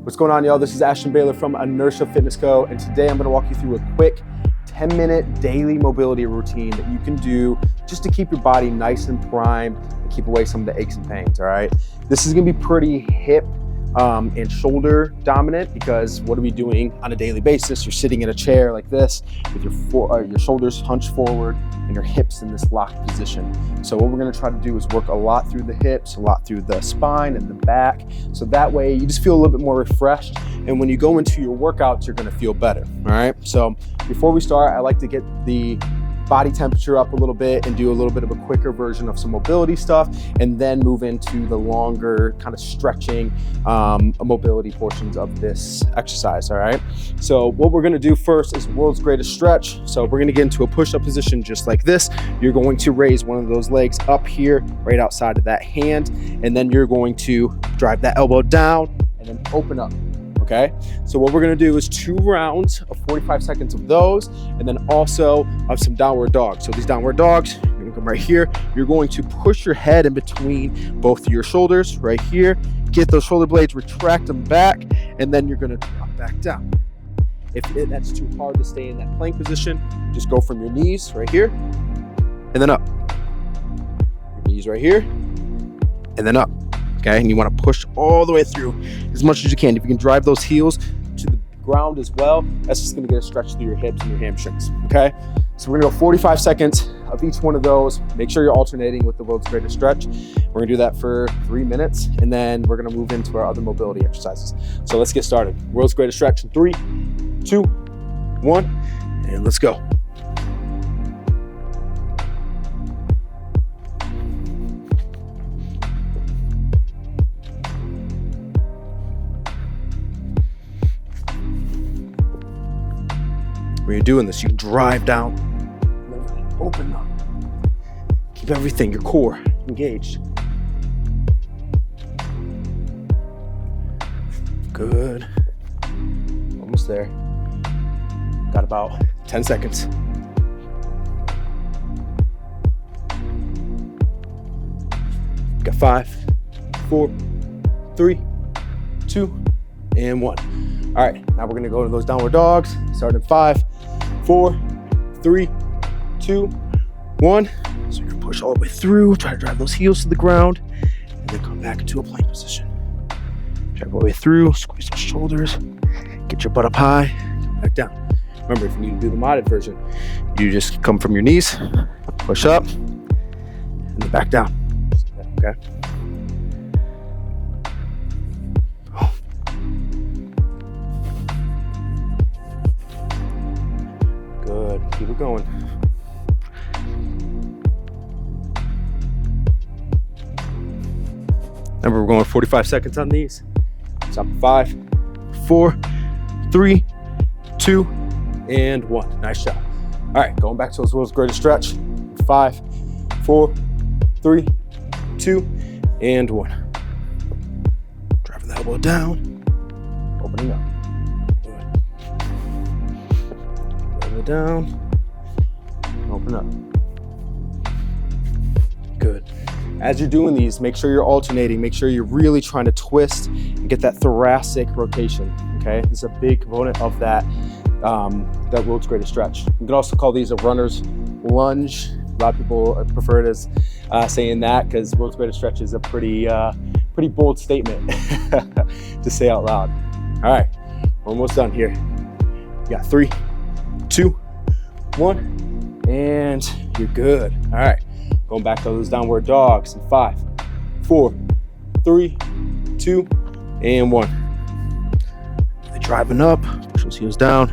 What's going on, y'all? This is Ashton Baylor from Inertia Fitness Co. And today I'm gonna walk you through a quick 10-minute daily mobility routine that you can do just to keep your body nice and primed and keep away some of the aches and pains, all right? This is gonna be pretty hip and shoulder dominant, because what are we doing on a daily basis? You're sitting in a chair like this with your shoulders hunched forward and your hips in this locked position. So what we're gonna try to do is work a lot through the hips, a lot through the spine and the back. So that way you just feel a little bit more refreshed. And when you go into your workouts, you're gonna feel better, all right? So before we start, I like to get the body temperature up a little bit and do a little bit of a quicker version of some mobility stuff, and then move into the longer kind of stretching mobility portions of this exercise, all right? So what we're gonna do first is world's greatest stretch. So we're gonna get into a push-up position just like this. You're going to raise one of those legs up here, right outside of that hand, and then you're going to drive that elbow down and then open up. Okay, so what we're gonna do is 2 rounds of 45 seconds of those, and then also of some downward dogs. So these downward dogs, you're gonna come right here. You're going to push your head in between both your shoulders right here. Get those shoulder blades, retract them back, and then you're gonna drop back down. If that's too hard to stay in that plank position, just go from your knees right here, and then up. Your knees right here, and then up. Okay, and you want to push all the way through as much as you can. If you can drive those heels to the ground as well, that's just going to get a stretch through your hips and your hamstrings. Okay, so we're going to go 45 seconds of each one of those. Make sure you're alternating with the world's greatest stretch. We're going to do that for 3 minutes, and then we're going to move into our other mobility exercises. So let's get started. World's greatest stretch in 3, 2, 1, and let's go. When you're doing this, you drive down, open up. Keep everything, your core, engaged. Good. Almost there. Got about 10 seconds. Got 5, 4, 3, 2, and 1. All right, now we're gonna go to those downward dogs, starting in 5, 4, 3, 2, 1. So you can push all the way through, try to drive those heels to the ground, and then come back into a plank position. Drive all the way through, squeeze those shoulders, get your butt up high, come back down. Remember, if you need to do the modded version, you just come from your knees, push up, and then back down, okay? Good, keep it going. Remember, we're going 45 seconds on these. Stop at 5, 4, 3, 2, and 1. Nice job. All right, going back to those world's greatest stretch. 5, 4, 3, 2, and 1. Driving the elbow down, opening up. Down, open up. Good. As you're doing these, make sure you're alternating. Make sure you're really trying to twist and get that thoracic rotation. Okay, this is a big component of that world's greatest stretch. You can also call these a runner's lunge. A lot of people prefer it as saying that, because world's greatest stretch is a pretty bold statement to say out loud. All right, we're almost done here. You got 3, 2, 1, and you're good. All right, going back to those downward dogs in 5, 4, 3, 2, and 1. Really driving up, push those heels down,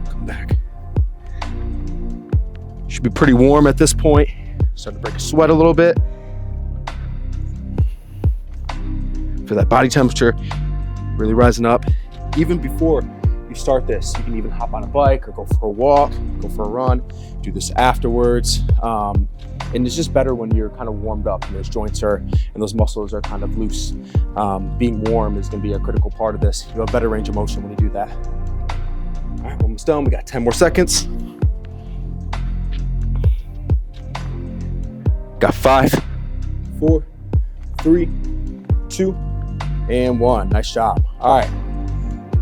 come back. Should be pretty warm at this point. Starting to break a sweat a little bit. Feel that body temperature really rising up. Even before you start this, you can even hop on a bike or go for a walk, go for a run, do this afterwards. And it's just better when you're kind of warmed up and those joints are, and those muscles are kind of loose. Being warm is gonna be a critical part of this. You have a better range of motion when you do that. All right, almost done. We got 10 more seconds. Got 5, 4, 3, 2, and 1. Nice job. All right,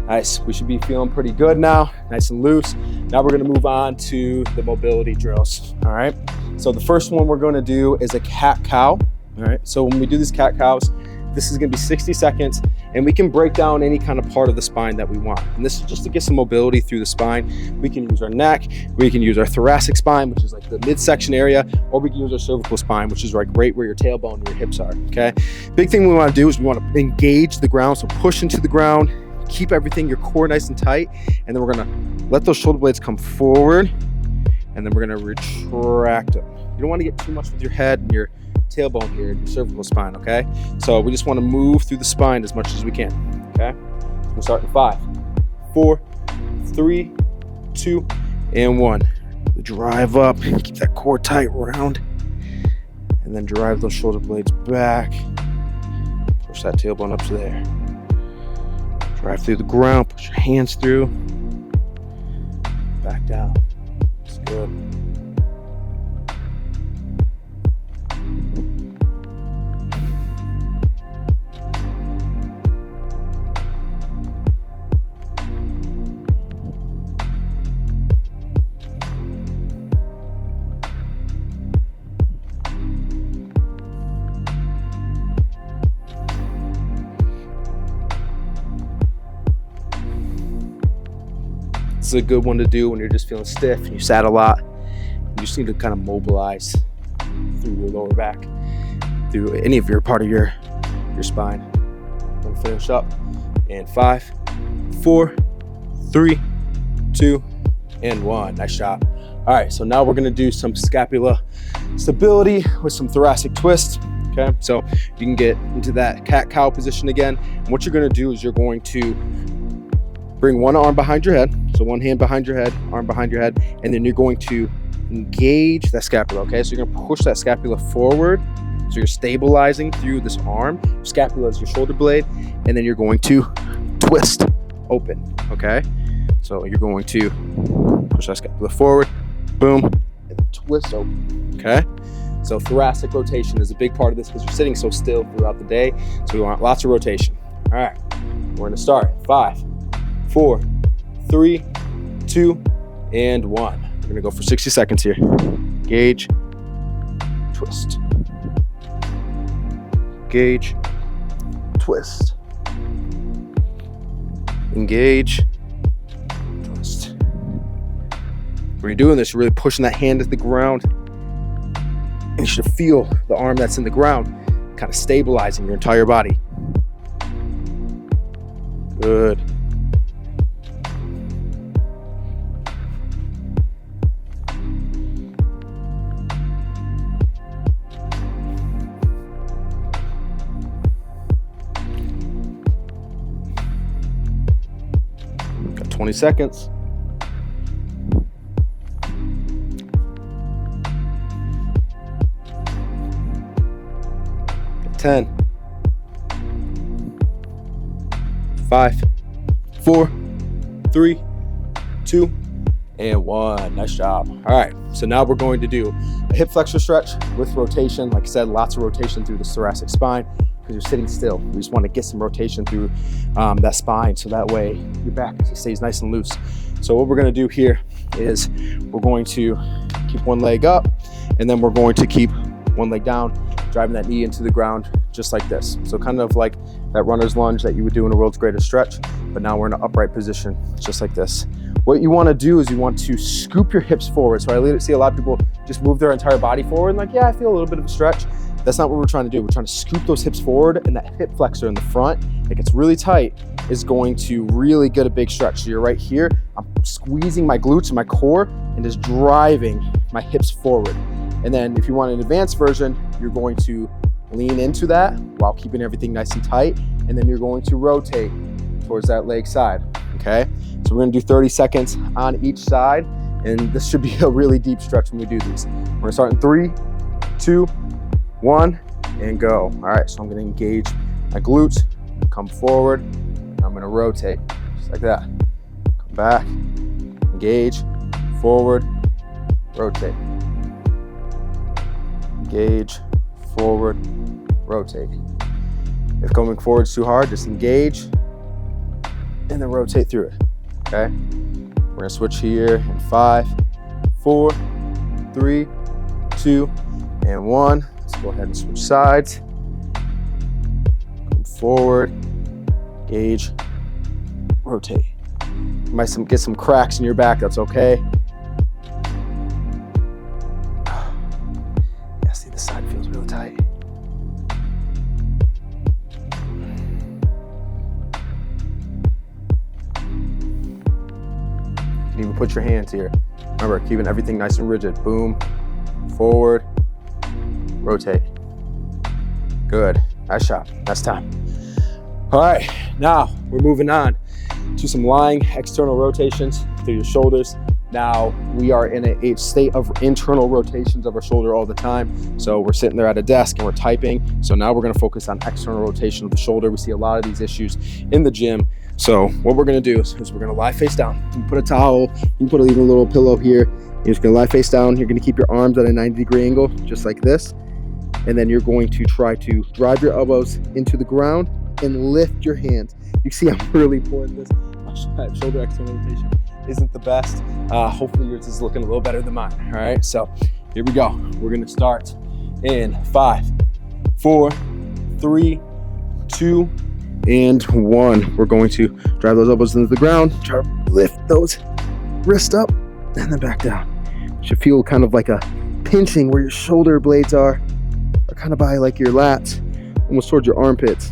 Nice, we should be feeling pretty good now, nice and loose. Now we're gonna move on to the mobility drills, all right? So the first one we're gonna do is a cat-cow, all right? So when we do these cat-cows, this is gonna be 60 seconds, and we can break down any kind of part of the spine that we want. And this is just to get some mobility through the spine. We can use our neck, we can use our thoracic spine, which is like the midsection area, or we can use our cervical spine, which is like right where your tailbone and your hips are, okay? Big thing we wanna do is we wanna engage the ground, so push into the ground, keep everything, your core nice and tight, and then we're gonna let those shoulder blades come forward, and then we're gonna retract them. You don't wanna get too much with your head and your tailbone here and your cervical spine, okay? So we just wanna move through the spine as much as we can, okay? So we'll start in 5, 4, 3, 2, and 1. Drive up, keep that core tight, round, and then drive those shoulder blades back. Push that tailbone up to there. Drive through the ground, push your hands through, back down. That's good. This is a good one to do when you're just feeling stiff and you sat a lot. You just need to kind of mobilize through your lower back, through any of your part of your spine. I'm gonna finish up in 5, 4, 3, 2, and 1. Nice job. All right, so now we're gonna do some scapula stability with some thoracic twist. Okay, so you can get into that cat-cow position again. And what you're gonna do is you're going to bring one arm behind your head. So one hand behind your head, arm behind your head, and then you're going to engage that scapula, okay? So you're gonna push that scapula forward. So you're stabilizing through this arm. Scapula is your shoulder blade, and then you're going to twist open, okay? So you're going to push that scapula forward, boom, and twist open, okay? So thoracic rotation is a big part of this because you're sitting so still throughout the day. So we want lots of rotation. All right, we're gonna start. 5, 4, 3, 2, and 1. We're gonna go for 60 seconds here. Engage, twist. Engage, twist. Engage, twist. When you're doing this, you're really pushing that hand to the ground. And you should feel the arm that's in the ground kind of stabilizing your entire body. Good. Got 20 seconds. 10, 5, 4, 3, 2, and 1. Nice job. All right, so now we're going to do a hip flexor stretch with rotation. Like I said, lots of rotation through the thoracic spine because you're sitting still. We just want to get some rotation through that spine so that way your back stays nice and loose. So what we're going to do here is we're going to keep one leg up, and then we're going to keep one leg down, driving that knee into the ground just like this. So kind of like that runner's lunge that you would do in a world's greatest stretch, but now we're in an upright position just like this. What you want to do is you want to scoop your hips forward. So I see a lot of people just move their entire body forward and like, yeah, I feel a little bit of a stretch. That's not what we're trying to do. We're trying to scoop those hips forward, and that hip flexor in the front that gets really tight is going to really get a big stretch. So you're right here, I'm squeezing my glutes and my core and just driving my hips forward. And then if you want an advanced version, you're going to lean into that while keeping everything nice and tight. And then you're going to rotate towards that leg side, okay? So we're gonna do 30 seconds on each side. And this should be a really deep stretch when we do these. We're gonna start in 3, 2, 1, and go. All right, so I'm gonna engage my glutes, come forward, and I'm gonna rotate, just like that. Come back, engage, forward, rotate. Engage, forward, rotate. If coming forward is too hard, just engage, and then rotate through it, okay? We're gonna switch here in 5, 4, 3, 2, and 1. Let's go ahead and switch sides. Come forward, engage, rotate. You might get some cracks in your back, that's okay. Yeah, see, this side feels really tight. You can even put your hands here. Remember, keeping everything nice and rigid. Boom, forward, rotate. Good, nice shot, nice time. All right, now we're moving on to some lying external rotations through your shoulders. Now we are in a state of internal rotations of our shoulder all the time. So we're sitting there at a desk and we're typing. So now we're gonna focus on external rotation of the shoulder. We see a lot of these issues in the gym. So what we're gonna do is we're gonna lie face down. You can put a towel, you can put even a little pillow here. You're just gonna lie face down. You're gonna keep your arms at a 90-degree angle, just like this. And then you're going to try to drive your elbows into the ground and lift your hands. You see I'm really poor at this. My shoulder external rotation isn't the best. Hopefully yours is looking a little better than mine. All right, so here we go. We're gonna start in 5, 4, 3, 2, and 1. We're going to drive those elbows into the ground, try to lift those wrists up, and then back down. You should feel kind of like a pinching where your shoulder blades are kind of by like your lats, almost towards your armpits.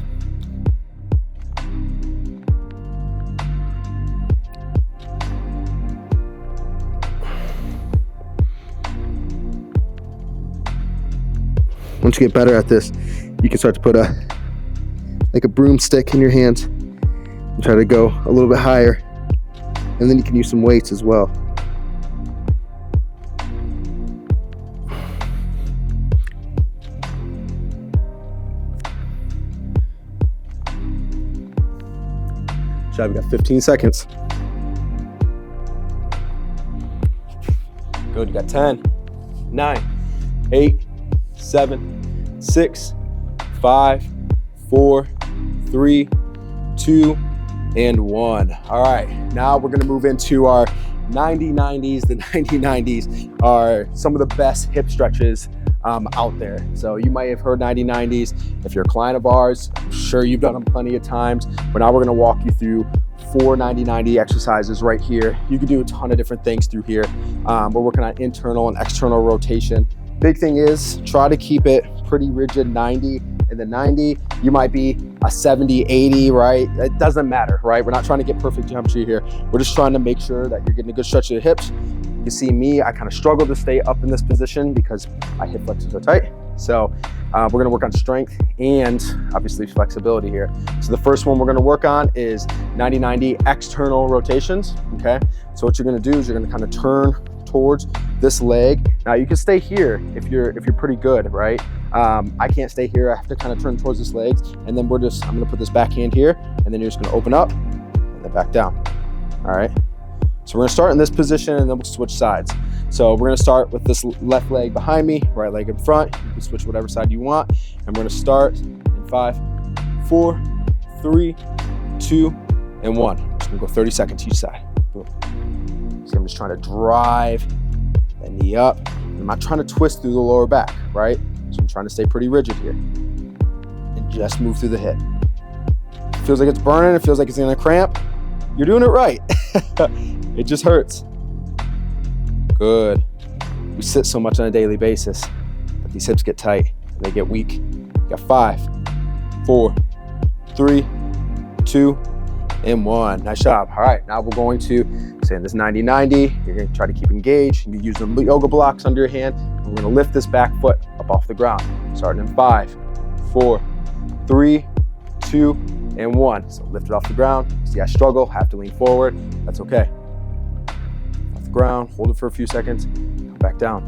Once you get better at this, you can start to put a broomstick in your hands and try to go a little bit higher. And then you can use some weights as well. We got 15 seconds. Good, you got 10, 9, 8, 7, 6, 5, 4, 3, 2, and 1. All right, now we're gonna move into our 90-90s. The 90-90s are some of the best hip stretches out there. So you might have heard 90-90s. If you're a client of ours, I'm sure you've done them plenty of times, but now we're gonna walk you through 4 90-90 exercises right here. You can do a ton of different things through here. We're working on internal and external rotation. Big thing is try to keep it pretty rigid 90. In the 90, you might be a 70, 80, right? It doesn't matter, right? We're not trying to get perfect geometry here. We're just trying to make sure that you're getting a good stretch of the hips. You see me, I kind of struggle to stay up in this position because my hip flexors are tight. So we're gonna work on strength and obviously flexibility here. So the first one we're gonna work on is 90-90 external rotations, okay? So what you're gonna do is you're gonna kind of turn towards this leg. Now you can stay here if you're pretty good, right? I can't stay here. I have to kind of turn towards this legs, and then I'm gonna put this back hand here, and then you're just gonna open up and then back down. All right. So we're gonna start in this position, and then we'll switch sides. So we're gonna start with this left leg behind me, right leg in front. You can switch whatever side you want, and we're gonna start in 5, 4, 3, 2, and 1. Just gonna go 30 seconds each side. Boom. So I'm just trying to drive that knee up. I'm not trying to twist through the lower back, right? So I'm trying to stay pretty rigid here and just move through the hip. It feels like it's burning. It feels like it's gonna cramp. You're doing it right. It just hurts. Good. We sit so much on a daily basis that these hips get tight and they get weak. You got 5, 4, 3, 2, and 1. Nice job. All right, now we're going to say in this 90-90, you're gonna try to keep engaged. You use the yoga blocks under your hand. And we're gonna lift this back foot up off the ground. Starting in 5, 4, 3, 2, and 1. So lift it off the ground. See, I struggle, have to lean forward. That's okay. Off the ground, hold it for a few seconds, come back down.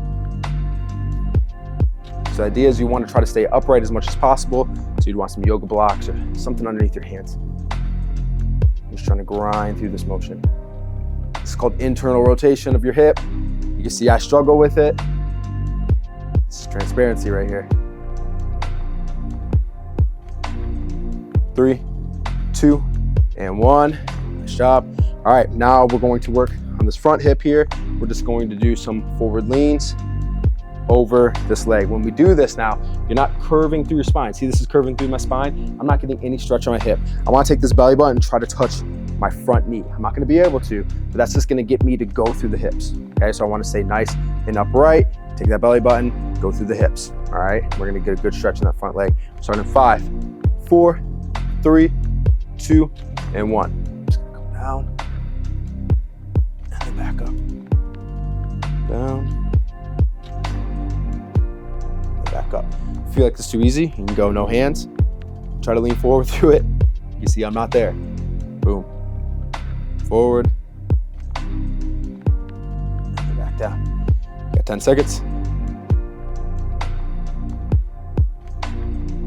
So the idea is you want to try to stay upright as much as possible. So you'd want some yoga blocks or something underneath your hands. Just trying to grind through this motion. This is called internal rotation of your hip. You can see I struggle with it. It's transparency right here. 3, 2, and 1. Nice job. All right, now we're going to work on this front hip here. We're just going to do some forward leans over this leg. When we do this now, you're not curving through your spine. See, this is curving through my spine. I'm not getting any stretch on my hip. I want to take this belly button and try to touch my front knee. I'm not going to be able to, but that's just going to get me to go through the hips. Okay, so I want to stay nice and upright. Take that belly button, go through the hips. All right, we're going to get a good stretch in that front leg. Starting in 5, 4, 3, 2, and 1. Just going to come down and then back up. Down. Back up. If you feel like this is too easy, you can go no hands. Try to lean forward through it. You see I'm not there. Boom. Forward. And back down. Got 10 seconds.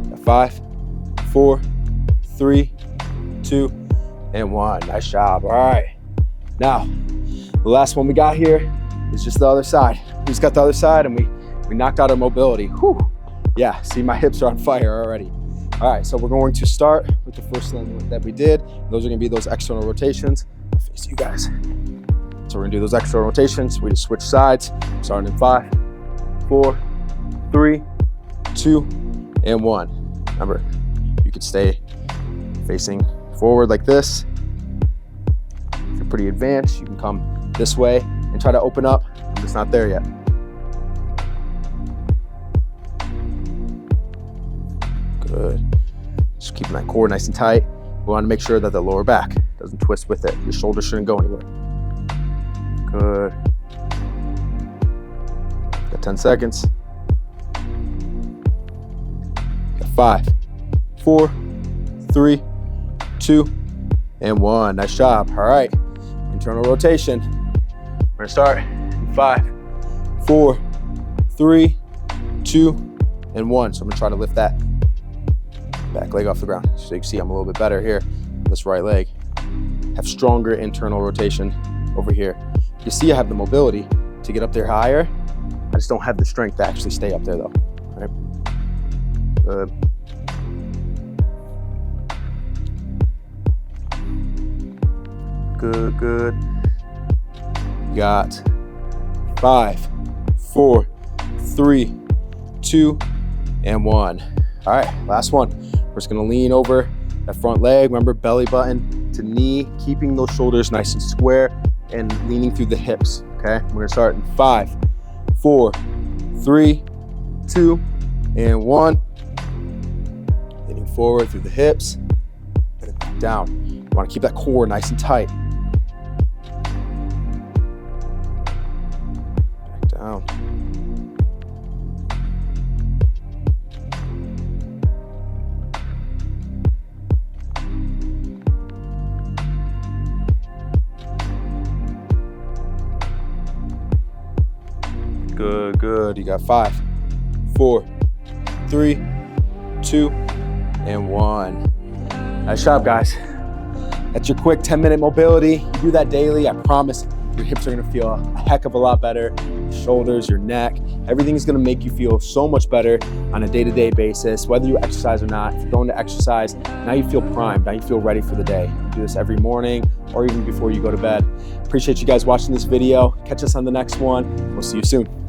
Got 5, 4, 3, 2, and 1. Nice job. All right. Now, the last one we got here is just the other side. We just got the other side and we knocked out our mobility. Whew. Yeah, see, my hips are on fire already. All right, so we're going to start with the first one that we did. Those are gonna be those external rotations. I'll face you guys. So we're gonna do those external rotations. We just switch sides. Starting in 5, 4, 3, 2, and 1. Remember, you could stay facing forward like this. If you're pretty advanced, you can come this way and try to open up. I'm just not there yet. Good. Just keeping that core nice and tight. We want to make sure that the lower back doesn't twist with it. Your shoulders shouldn't go anywhere. Good. Got 10 seconds. Got 5, 4, 3, 2, and 1. Nice job. All right. Internal rotation. We're gonna start in 5, 4, 3, 2, and 1. So I'm gonna try to lift that back leg off the ground. So you can see I'm a little bit better here. This right leg. Have stronger internal rotation over here. You see I have the mobility to get up there higher. I just don't have the strength to actually stay up there though. All right. Good. Good, good. You got 5, 4, 3, 2, and 1. All right, last one. We're just gonna lean over that front leg. Remember, belly button to knee, keeping those shoulders nice and square and leaning through the hips, okay? We're gonna start in 5, 4, 3, 2, and 1. Leaning forward through the hips, and then back down. You wanna keep that core nice and tight. Back down. Good, good. You got 5, 4, 3, 2, and 1. Nice job, guys. That's your quick 10-minute mobility. You do that daily, I promise your hips are gonna feel a heck of a lot better. Your shoulders, your neck, everything is gonna make you feel so much better on a day-to-day basis, whether you exercise or not. If you're going to exercise, now you feel primed, now you feel ready for the day. You do this every morning or even before you go to bed. Appreciate you guys watching this video. Catch us on the next one. We'll see you soon.